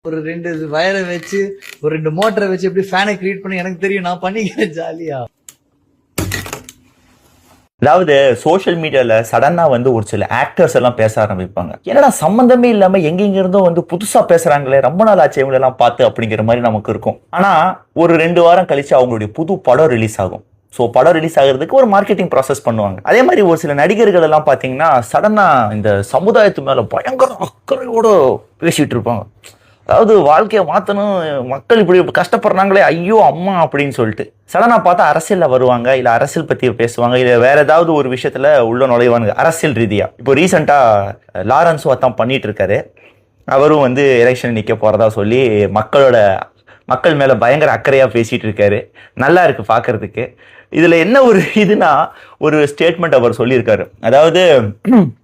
ஒரு 2 வயரை வச்சு ஒரு 2 மோட்டரை வச்சு எப்படி ஃபேனை கிரியேட் பண்ணி எனக்கு தெரியும், நான் பண்ணிக்கிறேன் ஜாலியா. அதாவது சோஷியல் மீடியால சடனா ஒரு சில ஆக்டர்ஸ் எல்லாம் பேச ஆரம்பிப்பாங்க. என்னடா சம்பந்தமே இல்லாம எங்க இருந்தோ புதுசா பேசுறாங்களே, ரொம்ப நாள் ஆச்சு இவங்க எல்லாம் பார்த்து அப்படிங்கிற மாதிரி நமக்கு இருக்கும். ஆனா ஒரு 2 வாரம் கழிச்சு அவங்களுடைய புது படம் ரிலீஸ் ஆகும். ஸோ படம் ரிலீஸ் ஆகிறதுக்கு ஒரு மார்க்கெட்டிங் ப்ராசஸ் பண்ணுவாங்க. அதே மாதிரி ஒரு சில நடிகர்கள் எல்லாம் பார்த்தீங்கன்னா சடனா இந்த சமுதாயத்து மேல பயங்கர அக்கறையோட பேசிட்டு இருப்பாங்க. அதாவது வாழ்க்கையை மாற்றணும், மக்கள் இப்படி கஷ்டப்படுறாங்களே, ஐயோ அம்மா அப்படின்னு சொல்லிட்டு சடனா பார்த்தா அரசியலில் வருவாங்க, இல்லை அரசியல் பற்றி பேசுவாங்க, இல்லை வேற ஏதாவது ஒரு விஷயத்துல உள்ள நுழைவாங்க அரசியல் ரீதியா. இப்போ ரீசெண்டாக லாரன்ஸும் அதான் பண்ணிட்டு இருக்காரு. அவரும் எலெக்ஷன் நிற்க போறதா சொல்லி மக்கள் மேல பயங்கர அக்கறையா பேசிட்டு இருக்காரு. நல்லா இருக்கு பாக்குறதுக்கு. இதுல என்ன ஒரு இதுனா, ஒரு ஸ்டேட்மெண்ட் அவர் சொல்லியிருக்காரு. அதாவது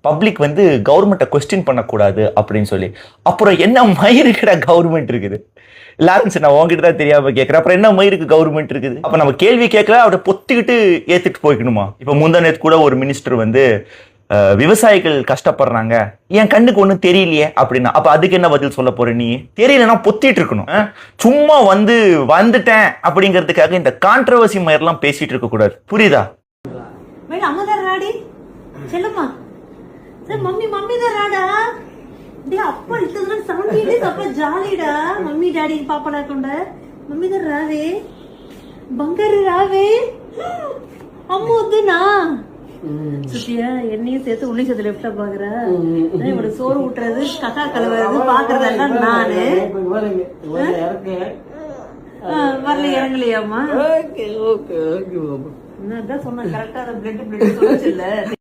பப்ளிக் கவர்மெண்ட்டை கொஸ்டின் பண்ணக்கூடாது அப்படின்னு சொல்லி. அப்புறம் என்ன மயிருக்கிற கவர்மெண்ட் இருக்குது லாரன்ஸ், நான் உங்ககிட்ட தான் தெரியாம கேட்கிறேன். அப்புறம் என்ன மயிருக்கு கவர்மெண்ட் இருக்குது? அப்ப நம்ம கேள்வி கேட்கல, அவரை பொத்திக்கிட்டு ஏத்துட்டு போய்க்கணுமா? இப்ப முந்தா நேத்து கூட ஒரு மினிஸ்டர் விவசாயிகள் கஷ்டப்படுறாங்க, என் கண்ணுக்கு ஒண்ணும் தெரியலையே அப்படின்னா, அப்ப அதுக்கு என்ன பதில் சொல்ல போற? நீ தெரியலன்னா பொத்திட்டு இருக்கணும். சும்மா வந்துட்டேன் அப்படிங்கிறதுக்காக இந்த கான்ட்ரவர்சி மாதிரிலாம் பேசிட்டு இருக்க கூடாது. புரியுதா? சுத்தியா என்னையும் சேர்த்து உன்னையும் சேர்த்து லெப்டா பாக்குற. இவட சோறு ஊட்டுறது, கக்கா கலவறது, பாக்குறதெல்லாம் நானு. வரல இறங்கலையாமா? நான் தான் சொன்னேன் கரெக்டா. பிளட் சொல்ல